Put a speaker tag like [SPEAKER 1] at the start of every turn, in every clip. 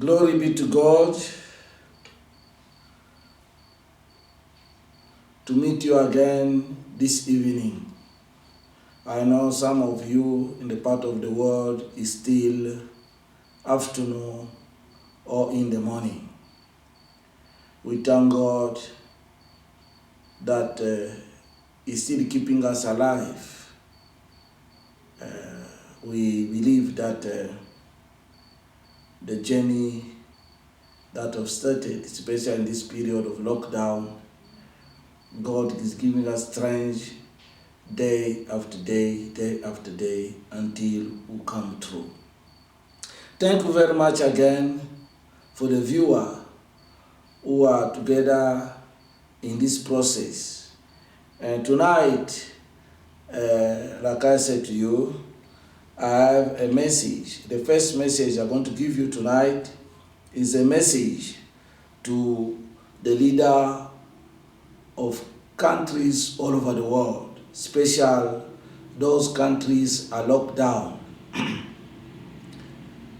[SPEAKER 1] Glory be to God. To meet you again this evening. I know some of you in the part of the world is still afternoon or in the morning. We thank God that He's still keeping us alive. We believe that the journey that have started, especially in this period of lockdown, God is giving us strength day after day, day after day, until we come through. Thank you very much again for the viewer who are together in this process. And tonight, like I said to you, I have a message. The first message I'm going to give you tonight is a message to the leader of countries all over the world, especially those countries are locked down.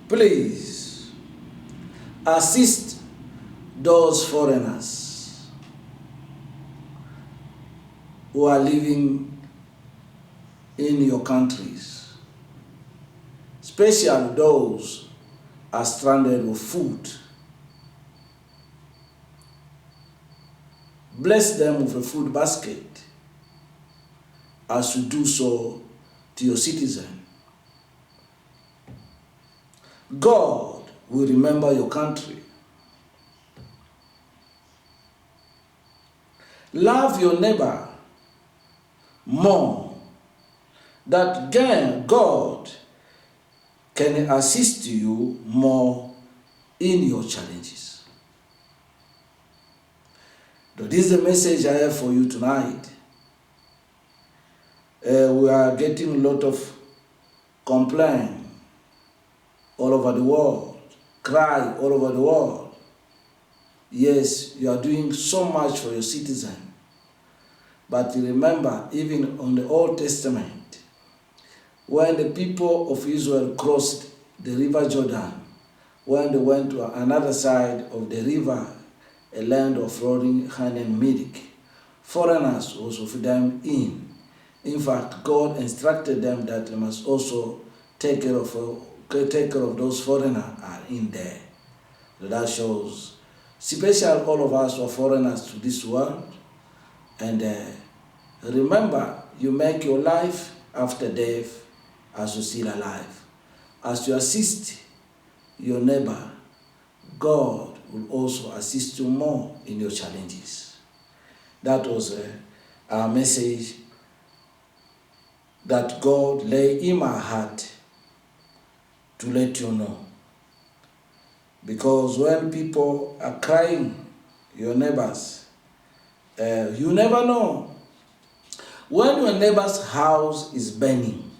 [SPEAKER 1] Please assist those foreigners who are living in your countries, especially those are stranded with food. Bless them with a food basket as you do so to your citizen. God will remember your country. Love your neighbor more, that God can assist you more in your challenges. So this is the message I have for you tonight. We are getting a lot of complaint all over the world, cry all over the world. Yes, you are doing so much for your citizen. But remember, even on the Old Testament, when the people of Israel crossed the river Jordan, when they went to another side of the river, a land of flowing honey and milk, foreigners also for them in. In fact, God instructed them that they must also take care of those foreigners are in there. So that shows, especially all of us are foreigners to this world. And remember, you make your life after death as you're still alive. As you assist your neighbor, God will also assist you more in your challenges. That was our message that God lay in my heart to let you know. Because when people are crying, your neighbors, you never know. When your neighbor's house is burning,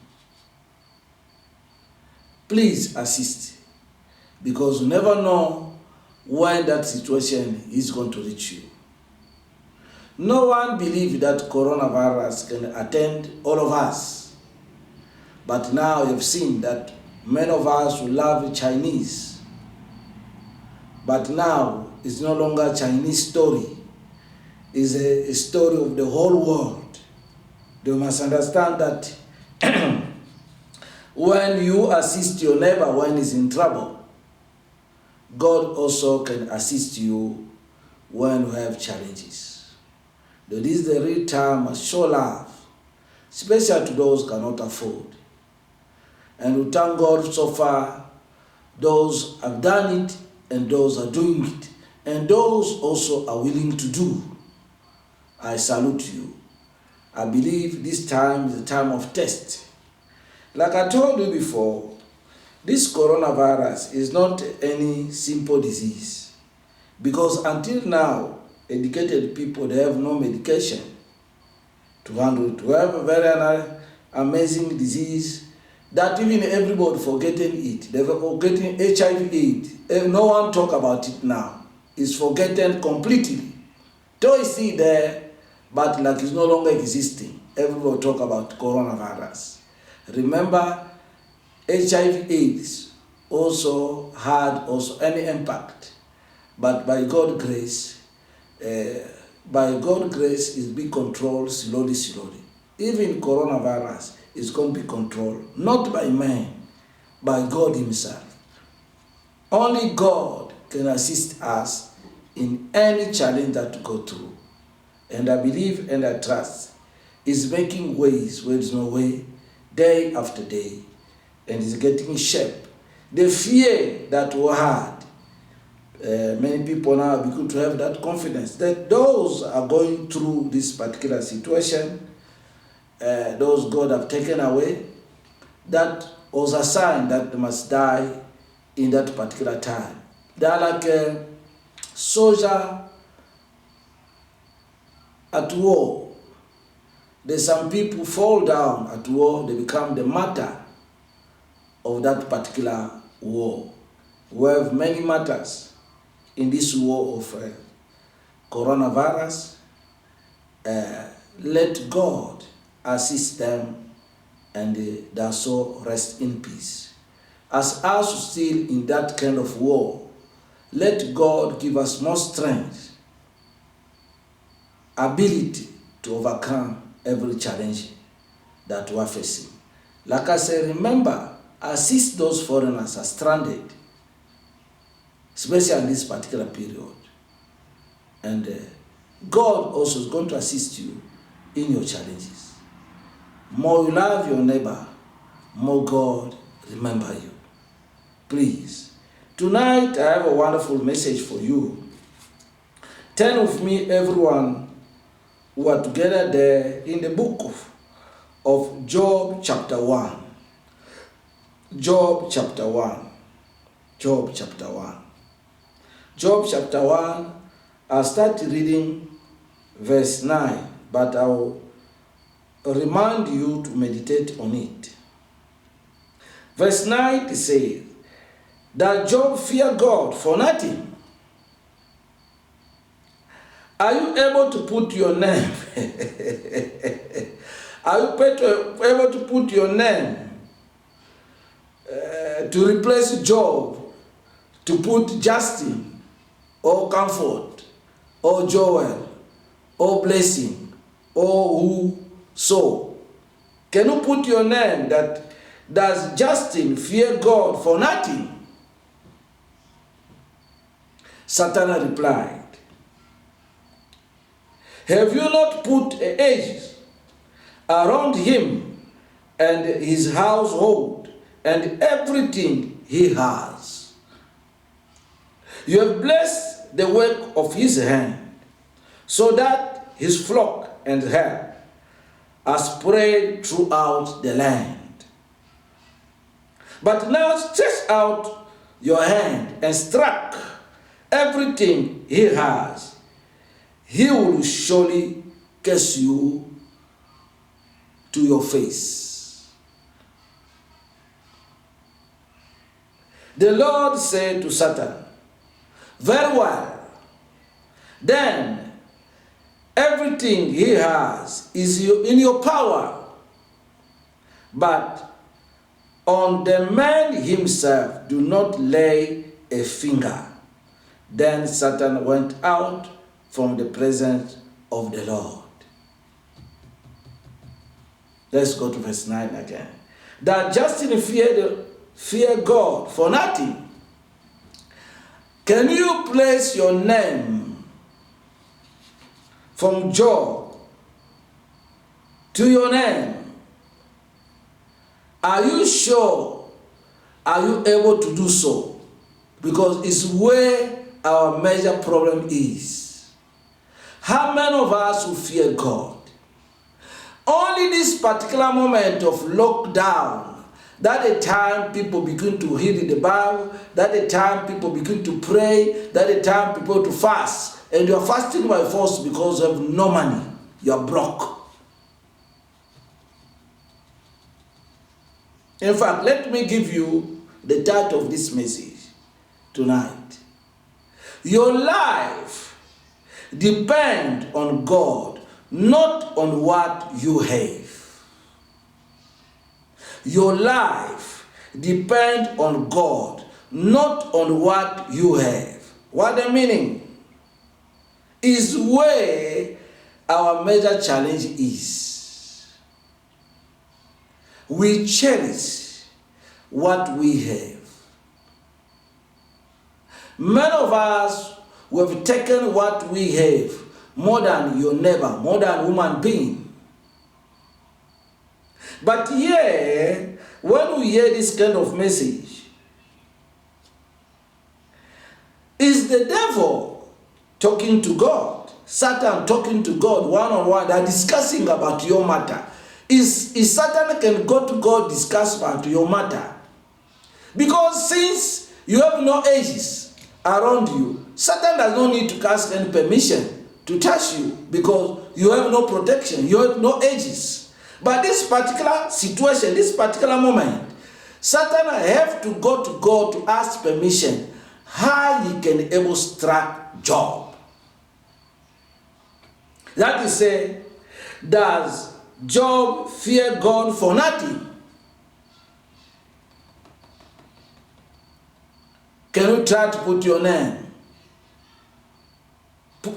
[SPEAKER 1] please assist, because you never know when that situation is going to reach you. No one believes that coronavirus can attend all of us. But now you've seen that many of us who love Chinese. But now it's no longer a Chinese story. It's a story of the whole world. You must understand that when you assist your neighbor when he's in trouble, God also can assist you when you have challenges. That is the real time of show love, especially to those who cannot afford. And we thank God so far, those have done it and those are doing it, and those also are willing to do. I salute you. I believe this time is a time of test. Like I told you before, this coronavirus is not any simple disease, because until now, educated people, they have no medication to handle it. We have a very amazing disease that even everybody forgetting it. They're forgetting HIV/AIDS. No one talk about it now. It's forgotten completely. Though it's still there, but like it's no longer existing. Everybody talk about coronavirus. Remember, HIV/AIDS also had also any impact. But by God's grace, it's being controlled slowly, slowly. Even coronavirus is going to be controlled, not by man, by God himself. Only God can assist us in any challenge that we go through. And I believe and I trust is making ways where there's no way, day after day, and is getting shape. The fear that we had, many people now are beginning to have that confidence that those are going through this particular situation, those God have taken away, that was a sign that they must die in that particular time. They are like a soldier at war. There's some people fall down at war, they become the martyr of that particular war. We have many martyrs in this war of coronavirus. Let God assist them and their soul rest in peace. As us still in that kind of war, let God give us more strength, ability to overcome every challenge that we are facing. Like I said, remember, assist those foreigners are stranded, especially in this particular period. And God also is going to assist you in your challenges. More you love your neighbor, more God remember you. Please, tonight I have a wonderful message for you. Turn with me, everyone who are together there, in the book of Job chapter 1. Job chapter 1. Job chapter 1. Job chapter 1, I'll start reading verse 9, but I'll remind you to meditate on it. Verse 9 says, that Job feared God for nothing. Are you able to put your name? Are you able to put your name to replace Job, to put Justin, or Comfort, or Joel, or Blessing, or who so? Can you put your name that does Justin fear God for nothing? Satan replied, have you not put a hedge around him and his household and everything he has? You have blessed the work of his hand, so that his flock and herd are spread throughout the land. But now stretch out your hand and strike everything he has. He will surely curse you to your face. The Lord said to Satan, very well, then everything he has is in your power, but on the man himself do not lay a finger. Then Satan went out from the presence of the Lord. Let's go to verse 9 again. That Justin feared God for nothing. Can you place your name from Job to your name? Are you sure? Are you able to do so? Because it's where our major problem is. How many of us who fear God? Only this particular moment of lockdown, that the time people begin to read the Bible, that the time people begin to pray, that the time people to fast. And you are fasting by force because of no money. You are broke. In fact, let me give you the title of this message tonight. Your life depends on God, not on what you have. Your life depends on God, not on what you have. What the meaning is where our major challenge is. We cherish what we have. Many of us have taken what we have more than your neighbor, more than human being. But here, when we hear this kind of message, is the devil talking to God, Satan talking to God one-on-one, they're discussing about your matter. Is Satan can go to God discuss about your matter? Because since you have no edges around you, Satan does not need to ask any permission to touch you because you have no protection, you have no edges. But this particular situation, this particular moment, Satan have to go to God to ask permission how he can able strike Job. That is say, does Job fear God for nothing? Can you try to put your name?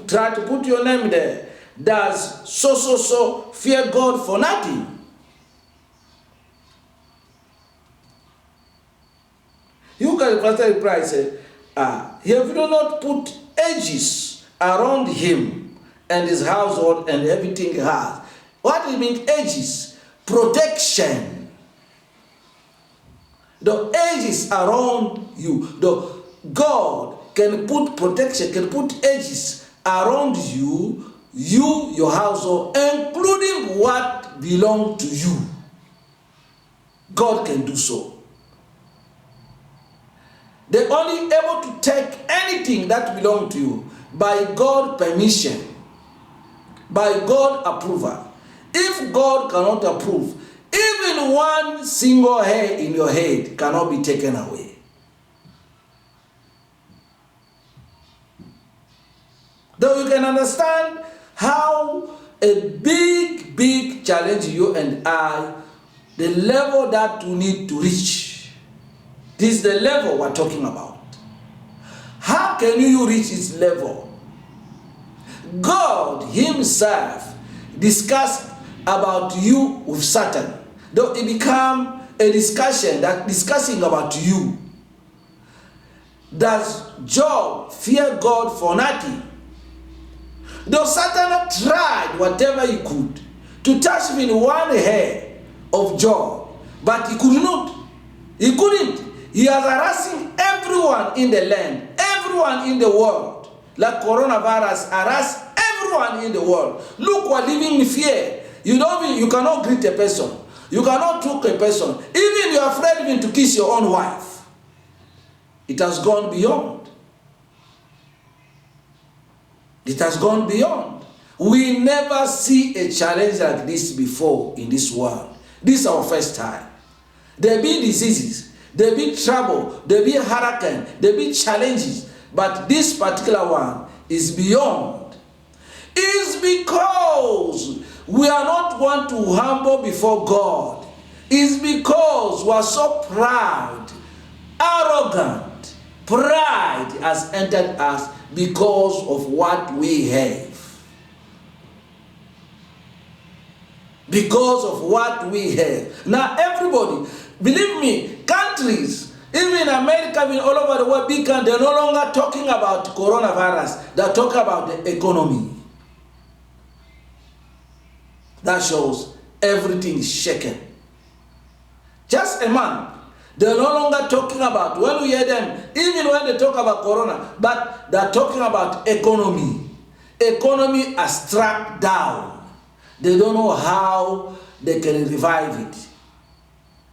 [SPEAKER 1] Try to put your name there. Does so fear God for nothing? You can Pastor Price say, he have not put edges around him and his household and everything he has. What do you mean edges? Protection. The edges around you. The God can put protection, can put edges around you, your household, including what belongs to you. God can do so. They're only able to take anything that belongs to you by God's permission, by God's approval. If God cannot approve, even one single hair in your head cannot be taken away. Though you can understand how a big challenge you and I, the level that we need to reach. This is the level we're talking about. How can you reach this level? God himself discussed about you with Satan. Though it become a discussion that discussing about you. Does Job fear God for nothing? Though Satan tried whatever he could to touch even one hair of Job, but he could not. He couldn't. He is harassing everyone in the land, everyone in the world. Like coronavirus harass everyone in the world. Look, we're living in fear. You cannot greet a person. You cannot talk to a person. Even you are afraid even to kiss your own wife. It has gone beyond. It has gone beyond. We never see a challenge like this before in this world. This is our first time. There be diseases, there be trouble, there be hurricane, there be challenges. But this particular one is beyond. It's because we are not one to humble before God. It's because we are so proud, arrogant. Pride has entered us because of what we have. Because of what we have. Now everybody, believe me, countries, even America, even all over the world, they're no longer talking about coronavirus. They're talking about the economy. That shows everything is shaken. Just a month. They're no longer talking about, when we hear them, even when they talk about corona, but they're talking about economy. Economy has struck down. They don't know how they can revive it.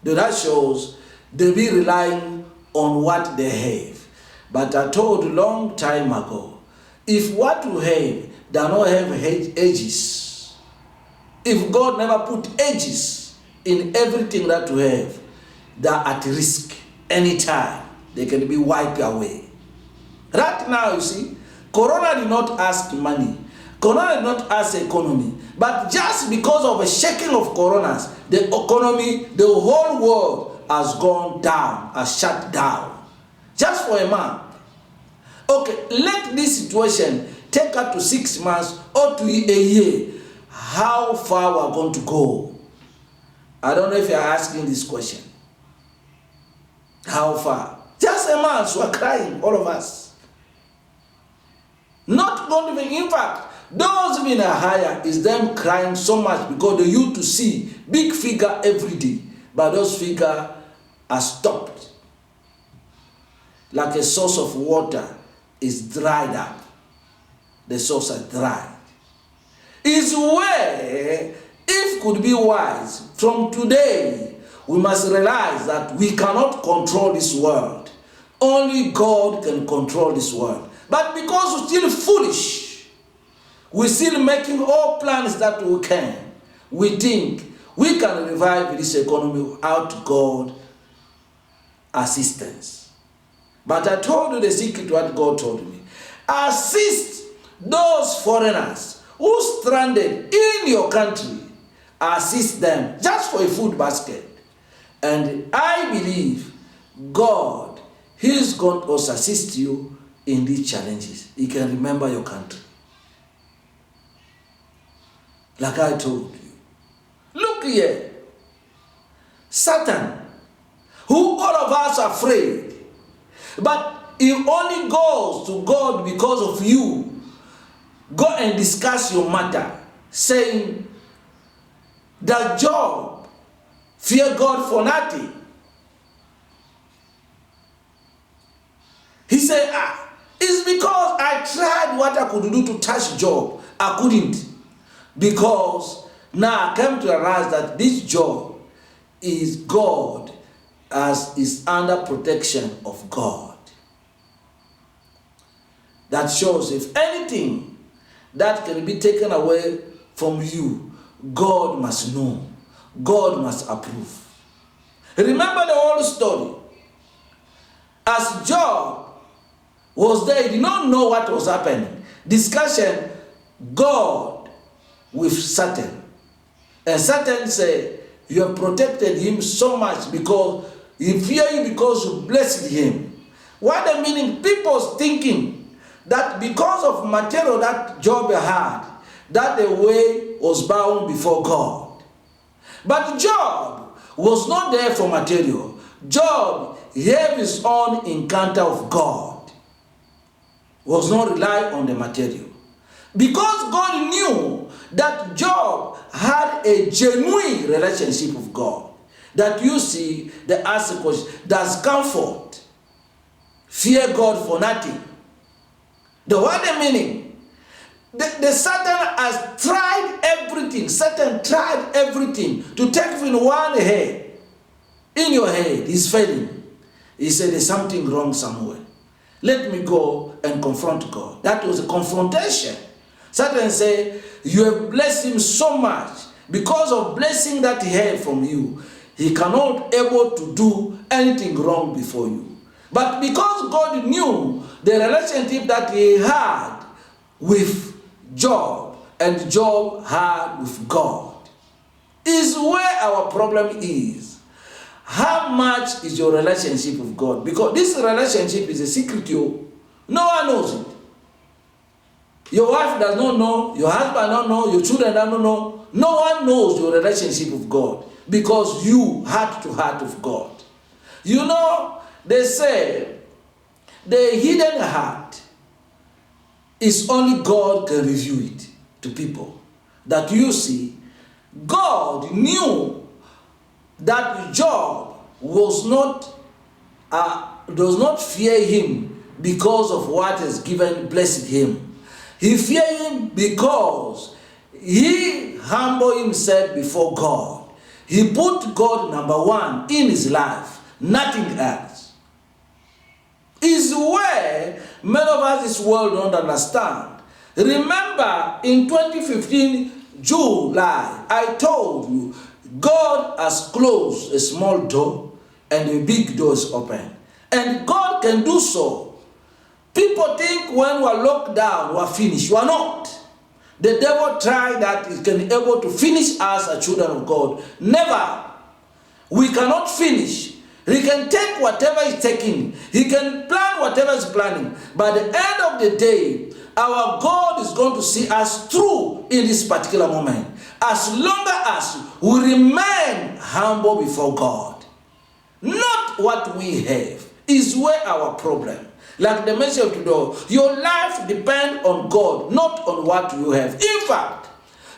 [SPEAKER 1] That shows they be relying on what they have. But I told a long time ago, if what you have does not have edges, if God never put edges in everything that you have, they are at risk anytime. They can be wiped away. Right now, you see, Corona did not ask money. Corona did not ask economy. But just because of a shaking of coronas, the economy, the whole world has gone down, has shut down. Just for a month. Okay, let this situation take up to 6 months or to a year. How far we're going to go? I don't know if you're asking this question. How far? Just a month, we're crying, all of us. Not going to be, in fact, those in a higher is them crying so much because they used to see big figure every day, but those figures are stopped. Like a source of water is dried up. The source is dried. Is where, if could be wise, from today, we must realize that we cannot control this world. Only God can control this world. But because we're still foolish, we're still making all plans that we can. We think we can revive this economy without God assistance. But I told you the secret what God told me. Assist those foreigners who stranded in your country. Assist them just for a food basket. And I believe God, He's going to also assist you in these challenges. He can remember your country. Like I told you. Look here. Satan, who all of us are afraid, but he only goes to God because of you. Go and discuss your matter, saying that Job fear God for nothing. He said, it's because I tried what I could do to touch Job. I couldn't. Because now I came to realize that this Job is God, as is under protection of God. That shows if anything that can be taken away from you, God must know. God must approve. Remember the whole story. As Job was there, he did not know what was happening. Discussion, God with Satan. And Satan said, you have protected him so much because he feared you because you blessed him. What the meaning? People thinking that because of material that Job had, that the way was bound before God. But Job was not there for material. Job had his own encounter of God. Was not relying on the material. Because God knew that Job had a genuine relationship with God. That you see, the answer question, does comfort fear God for nothing? The what meaning? The Satan has tried everything. Satan tried everything to take in one head. In your head, he's failing. He said, there's something wrong somewhere. Let me go and confront God. That was a confrontation. Satan said, you have blessed him so much. Because of blessing that he had from you, he cannot able to do anything wrong before you. But because God knew the relationship that he had with Job and Job had with God, is where our problem is. How much is your relationship with God? Because this relationship is a secret. No one knows it. Your wife does not know, your husband does not know, your children does not know. No one knows your relationship with God because you heart to heart with God. You know, they say the hidden heart is only God can reveal it to people. That you see, God knew that Job was not does not fear him because of what has given blessed him. He feared him because he humbled himself before God. He put God number one in his life, nothing else. Is where many of us this world don't understand. Remember in 2015 July, I told you God has closed a small door and a big door is open. And God can do so. People think when we are locked down, we are finished. We are not. The devil tried that he can be able to finish us as children of God. Never. We cannot finish He can take whatever he's taking. He can plan whatever he's planning. But at the end of the day, our God is going to see us through in this particular moment. As long as we remain humble before God. Not what we have is where our problem. Like the message of today, your life depends on God, not on what you have. In fact,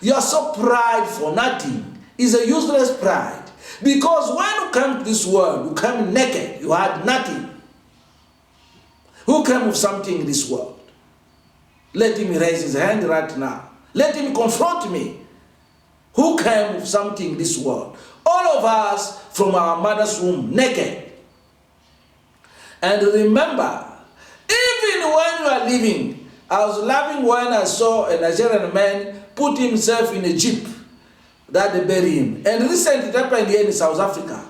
[SPEAKER 1] you are so proud for nothing. It's a useless pride. Because when you come to this world, you come naked. You had nothing. Who came with something in this world? Let him raise his hand right now. Let him confront me. Who came with something in this world? All of us from our mother's womb, naked. And remember, even when you are living, I was laughing when I saw a Nigerian man put himself in a jeep that they bury him. And recently it happened here in South Africa.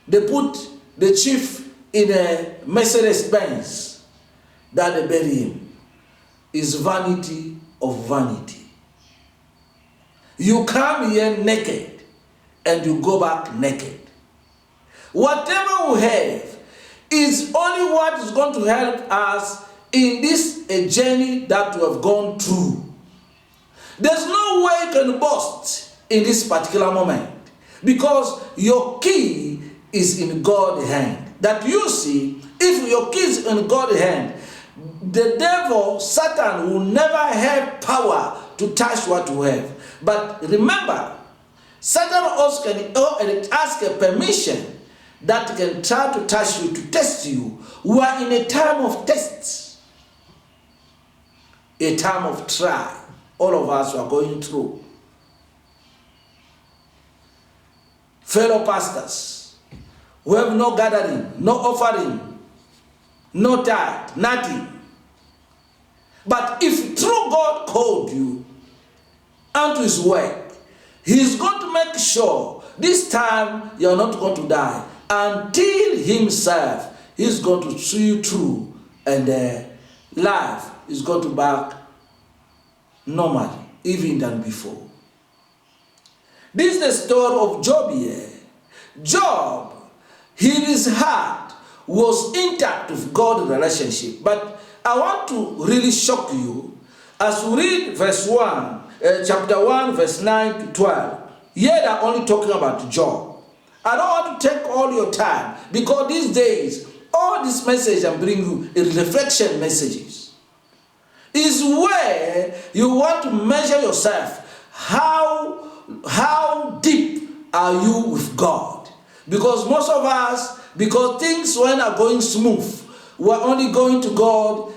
[SPEAKER 1] They put the chief in a Mercedes Benz that they bury him. It's vanity of vanity. You come here naked and you go back naked. Whatever we have is only what is going to help us in this journey that we have gone through. There's no way you can boast in this particular moment because your key is in God's hand. That you see, if your key is in God's hand, the devil, Satan, will never have power to touch what you have. But remember, Satan also can ask a permission that can try to touch you, to test you. We are in a time of tests, a time of trial. All of us are going through. Fellow pastors, we have no gathering, no offering, no tithe, nothing. But if true God called you unto his work, he's going to make sure this time you're not going to die until himself is going to see you through and life is going to back normally, even than before. This is the story of Job here. Job, his heart was intact with God's relationship. But I want to really shock you as we read verse 1, chapter 1, verse 9 to 12. Here they're only talking about Job. I don't want to take all your time because these days, all this message I'm bringing you is reflection messages. Is where you want to measure yourself. How deep are you with God? Because most of us, because things when are going smooth, we're only going to God,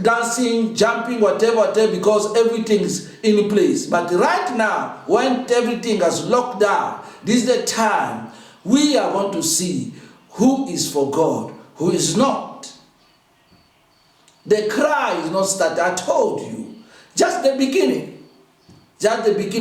[SPEAKER 1] dancing, jumping, whatever, because everything's in place. But right now, when everything has locked down, this is the time we are going to see who is for God, who is not. The cry is not started. I told you, just the beginning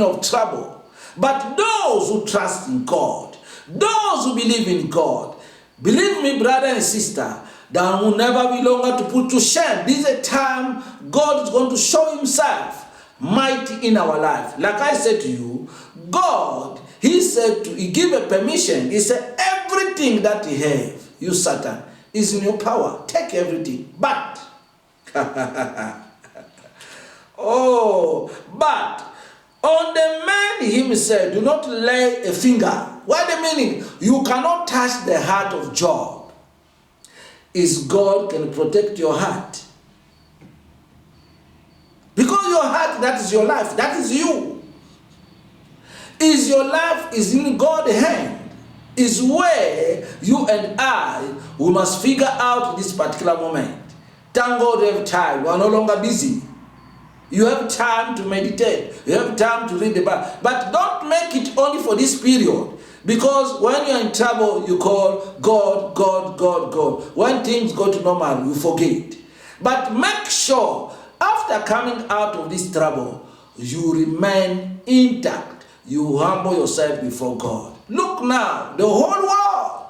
[SPEAKER 1] of trouble. But those who trust in God, those who believe in God, believe me, brother and sister, that will never be longer to put to shame. This is a time God is going to show himself mighty in our life. Like I said to you, God, he gave a permission. He said, everything that he have, you Satan, is in your power. Take everything. But, but on the man himself, do not lay a finger. What the meaning? You cannot touch the heart of Job. Is God can protect your heart. Because your heart, that is your life. That is you. Is your life is in God's hand. Is where you and I, we must figure out this particular moment. Thank God we have time. We are no longer busy. You have time to meditate. You have time to read the Bible. But don't make it only for this period. Because when you're in trouble, you call God, God, God, God. When things go to normal, you forget. But make sure, after coming out of this trouble, you remain intact. You humble yourself before God. Look now, the whole world,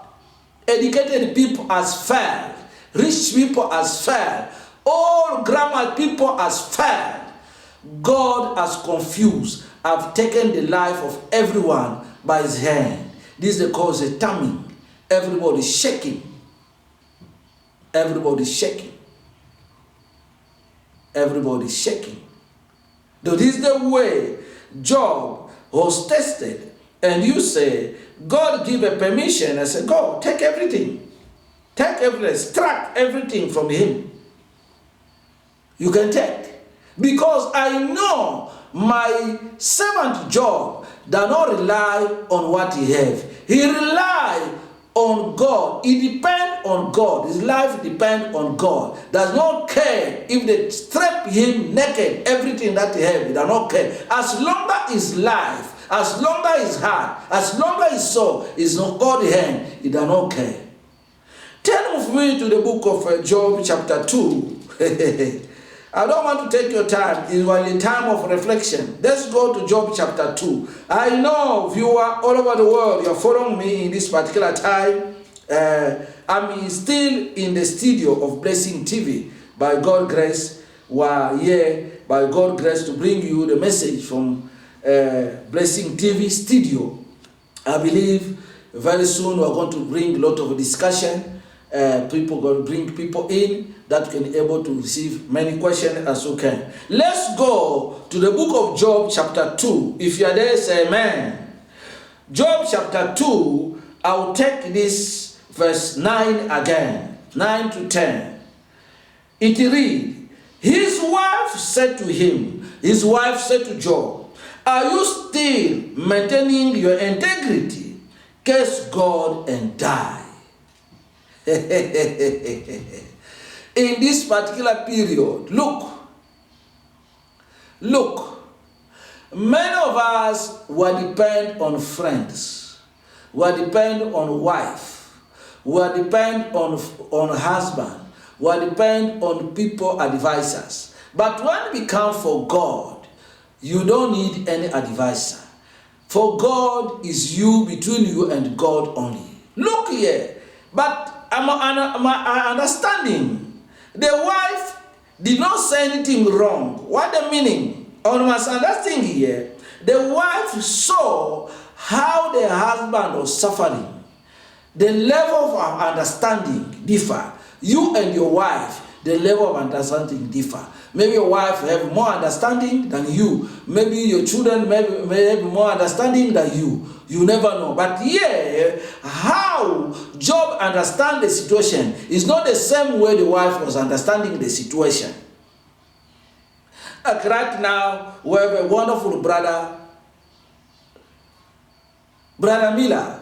[SPEAKER 1] educated people has failed. Rich people has failed. All grammar people has failed. God has confused, have taken the life of everyone by his hand. This is called a timing. Everybody's shaking. Everybody's shaking. Everybody's shaking. That is the way Job was tested. And you say, God give a permission. I said, go, take everything. Take everything, extract everything from him. You can take. Because I know my servant Job does not rely on what he has. He relies on God. He depends on God. His life depends on God. Does not care if they strip him naked, everything that he has, he does not care. As long as his life, as long as his heart, as long as his soul is not God's hand, he does not care. Turn with me to the book of Job chapter 2. I don't want to take your time. It's only time of reflection. Let's go to Job chapter 2. I know you are all over the world. You're following me in this particular time. I'm still in the studio of Blessing TV. By God's grace, we are here by God's grace to bring you the message from Blessing TV studio. I believe very soon we're going to bring a lot of discussion. People going to bring people in that can be able to receive many questions as you can. Let's go to the book of Job chapter 2. If you are there, say amen. Job chapter 2, I will take this verse 9 again. 9 to 10. It reads, his wife said to him, his wife said to Job, are you still maintaining your integrity? Curse God and die. In this particular period, look, many of us will depend on friends, will depend on wife, will depend on husband, will depend on people advisors. But when we come for God, you don't need any advisor. For God is you, between you and God only. Look here, but my understanding, the wife did not say anything wrong. What the meaning? On my understanding here, the wife saw how the husband was suffering. The level of understanding differ. You and your wife, the level of understanding differ. Maybe your wife have more understanding than you. Maybe your children may have more understanding than you. You never know. But yeah, how Job understands the situation is not the same way the wife was understanding the situation. Like right now, we have a wonderful brother, Brother Miller.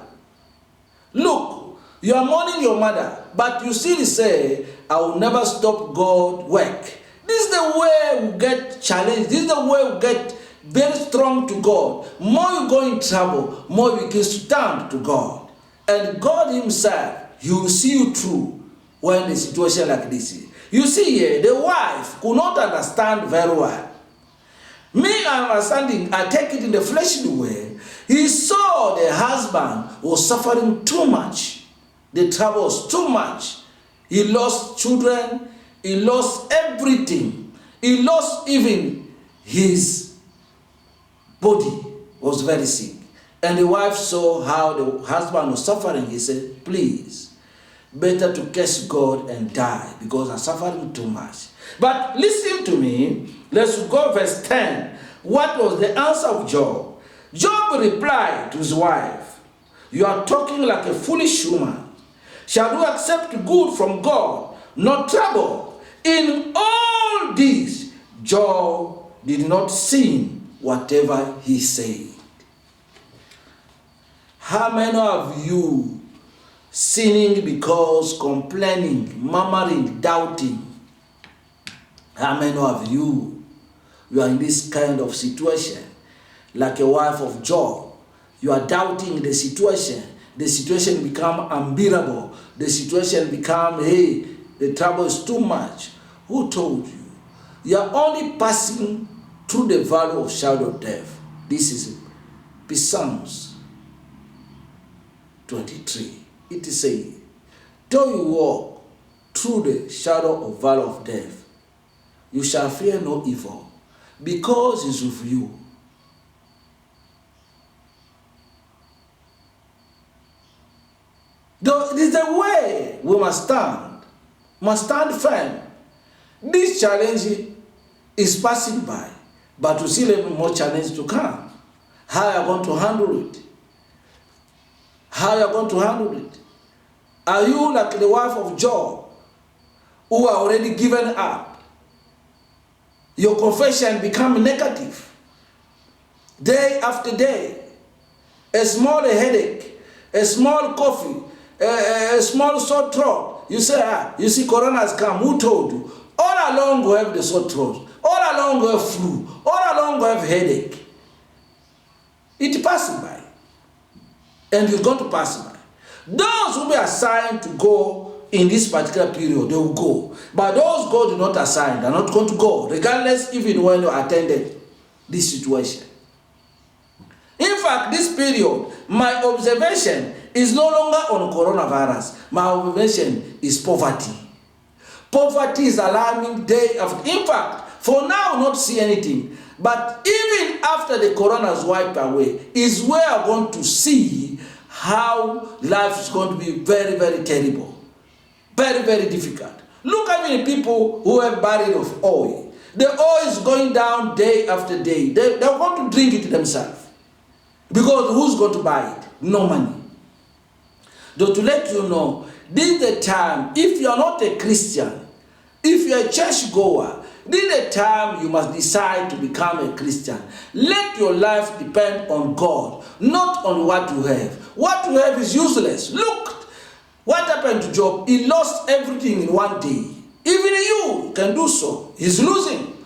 [SPEAKER 1] Look, you are mourning your mother, but you still say, I will never stop God work. This is the way we get challenged. This is the way we get very strong to God. More you go in trouble, more you can stand to God. And God himself, he will see you through when the situation like this is. You see here, the wife could not understand very well. Me understanding, I take it in the fleshly way. He saw the husband was suffering too much. The trouble was too much. He lost children. He lost everything. He lost even his body was very sick. And the wife saw how the husband was suffering. He said, please, better to curse God and die because I'm suffering too much. But listen to me. Let's go verse 10. What was the answer of Job? Job replied to his wife, you are talking like a foolish woman. Shall you accept good from God, not trouble? In all this, Job did not sin whatever he said. How many of you sinning because complaining, murmuring, doubting? How many of you are in this kind of situation? Like a wife of Job, you are doubting the situation. The situation become unbearable. The situation become, hey, the trouble is too much. Who told you? You are only passing through the valley of shadow of death. This is Psalms 23. It says, though you walk through the shadow of valley of death, you shall fear no evil, because it's with you. Though it is the way we must stand firm. This challenge is passing by, but we still have more challenge to come. How are you going to handle it? How are you going to handle it? Are you like the wife of Job, who are already given up? Your confession become negative. Day after day, a small headache, a small coffee, a small sore throat. You say, you see, Corona has come. Who told you? All along we have the sore throat. All along we have flu. All along we have headache. It passes by. And it's going to pass by. Those who be assigned to go in this particular period, they will go. But those God do not assign, they are not going to go, regardless even when you attended this situation. In fact, this period, my observation is no longer on coronavirus. My observation is poverty. Poverty is alarming day after. In fact, for now, not see anything. But even after the corona is wiped away, is where I'm going to see how life is going to be very, very terrible. Very, very difficult. Look at the people who have barrels of oil. The oil is going down day after day. They're going to drink it themselves. Because who's going to buy it? No money. Though to let you know, this is the time, if you are not a Christian, if you are a church goer, this is the time you must decide to become a Christian. Let your life depend on God, not on what you have. What you have is useless. Look, what happened to Job? He lost everything in one day. Even you can do so. He's losing.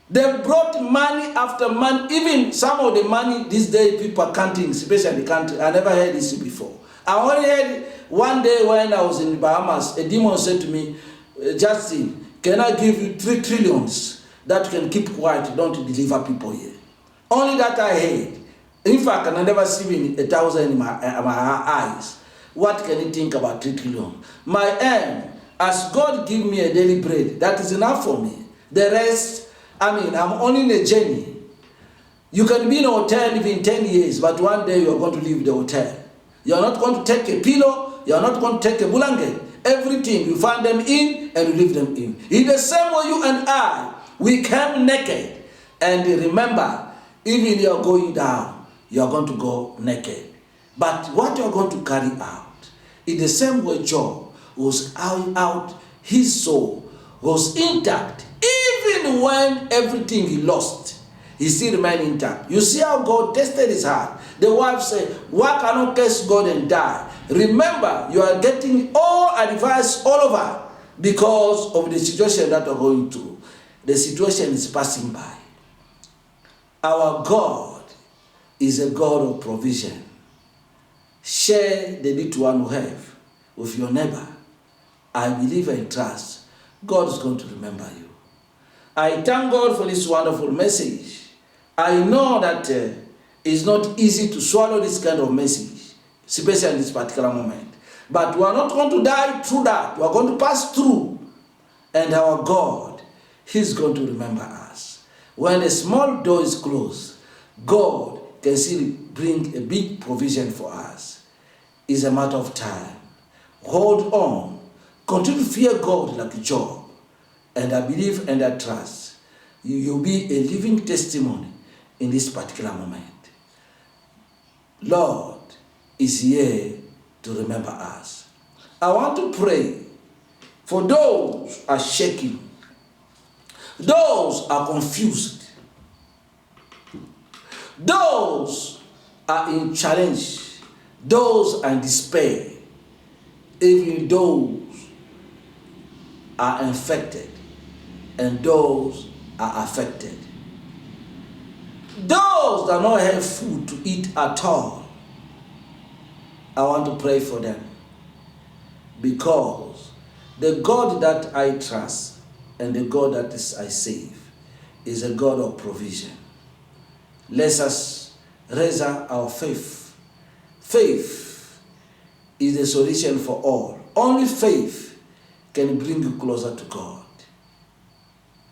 [SPEAKER 1] They brought money after money. Even some of the money these days people are counting, especially the country. I never heard this before. I only heard one day when I was in the Bahamas, a demon said to me, Justin, can I give you 3 trillions that you can keep quiet, don't deliver people here? Only that I heard. In fact, I never seen 1,000 in my eyes. What can you think about 3 trillion? My aim, as God give me a daily bread, that is enough for me. The rest, I'm only in a journey. You can be in a hotel even 10 years, but one day you are going to leave the hotel. You are not going to take a pillow, you are not going to take a blanket. Everything, you find them in and you leave them in. In the same way you and I, we came naked. And remember, even you are going down, you are going to go naked. But what you are going to carry out, in the same way Job was out, his soul was intact. Even when everything he lost, he still remained intact. You see how God tested his heart. The wife said, why cannot curse God and die? Remember, you are getting all advice all over because of the situation that you're going through. The situation is passing by. Our God is a God of provision. Share the little one you have with your neighbor. I believe and trust God is going to remember you. I thank God for this wonderful message. I know that it's not easy to swallow this kind of message, especially in this particular moment. But we are not going to die through that. We are going to pass through. And our God, He's going to remember us. When a small door is closed, God can still bring a big provision for us. It's a matter of time. Hold on. Continue to fear God like Job. And I believe and I trust you'll be a living testimony in this particular moment. Lord is here to remember us. I want to pray for those who are shaking, those are confused, those are in challenge, those are in despair, even those are infected and those are affected. Those that don't have food to eat at all, I want to pray for them, because the God that I trust and the God that I save is a God of provision. Let us raise our faith. Faith is the solution for all. Only faith can bring you closer to God.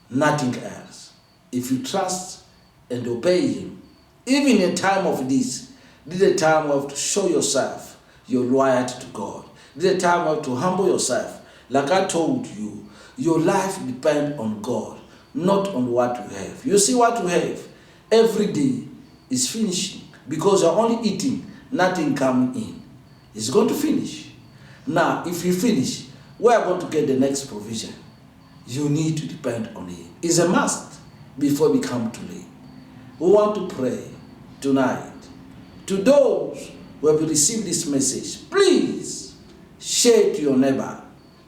[SPEAKER 1] Nothing else. If you trust and obey Him, even in a time of this is a time of to show yourself you're loyal to God. This is a time to humble yourself. Like I told you, your life depends on God, not on what you have. You see what you have every day is finishing because you're only eating, nothing coming in. It's going to finish. Now, if you finish, where are you going to get the next provision? You need to depend on Him. It's a must before we come too late. We want to pray tonight to those who have received this message. Please share it to your neighbor.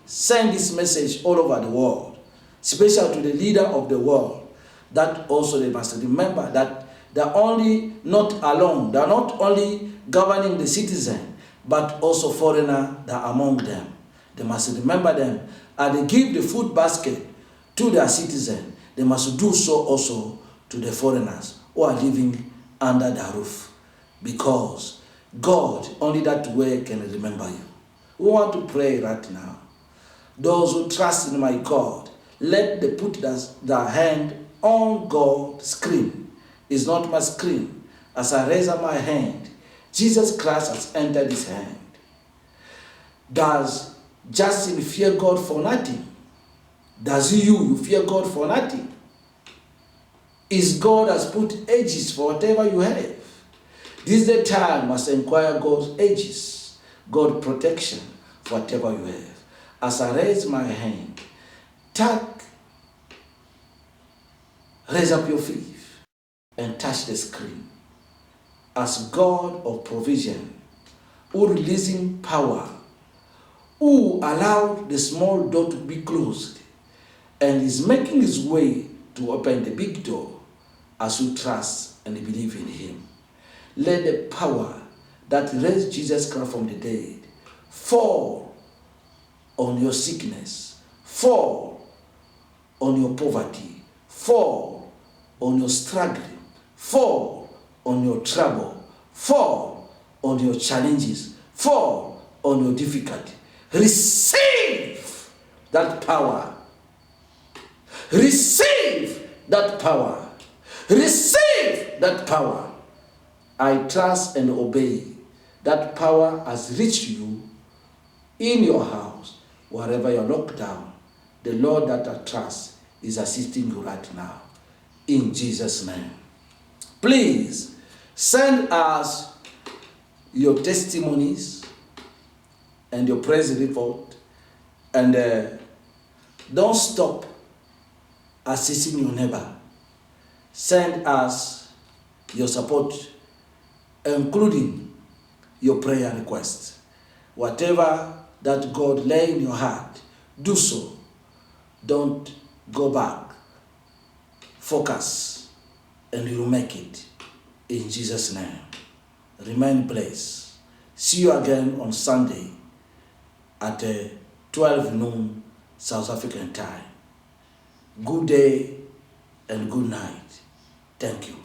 [SPEAKER 1] Send this message all over the world, especially to the leader of the world. That also they must remember that they're only not alone. They're not only governing the citizen, but also foreigner that are among them. They must remember them. And they give the food basket to their citizen. They must do so also to the foreigners who are living under their roof. Because God, only that way can remember you. We want to pray right now. Those who trust in my God, let them put their hand on God's screen. It's not my screen. As I raise up my hand, Jesus Christ has entered his hand. Does Justin fear God for nothing? Does you fear God for nothing? Is God has put edges for whatever you have? This is the time must inquire God's edges, God's protection for whatever you have. As I raise my hand, raise up your feet and touch the screen. As God of provision, who releasing power, who allowed the small door to be closed and is making his way to open the big door as you trust and believe in him. Let the power that raised Jesus Christ from the dead fall on your sickness, fall on your poverty, fall on your struggling, fall on your trouble, fall on your challenges, fall on your difficulty. Receive that power. Receive that power. Receive that power. I trust and obey. That power has reached you in your house, wherever you're locked down. The Lord that I trust is assisting you right now. In Jesus' name. Please send us your testimonies and your praise report, and don't stop assisting your neighbor. Send us your support, including your prayer request. Whatever that God lay in your heart, do so. Don't go back. Focus, and you'll make it. In Jesus' name. Remain blessed. See you again on Sunday at 12 noon South African time. Good day and good night. Thank you.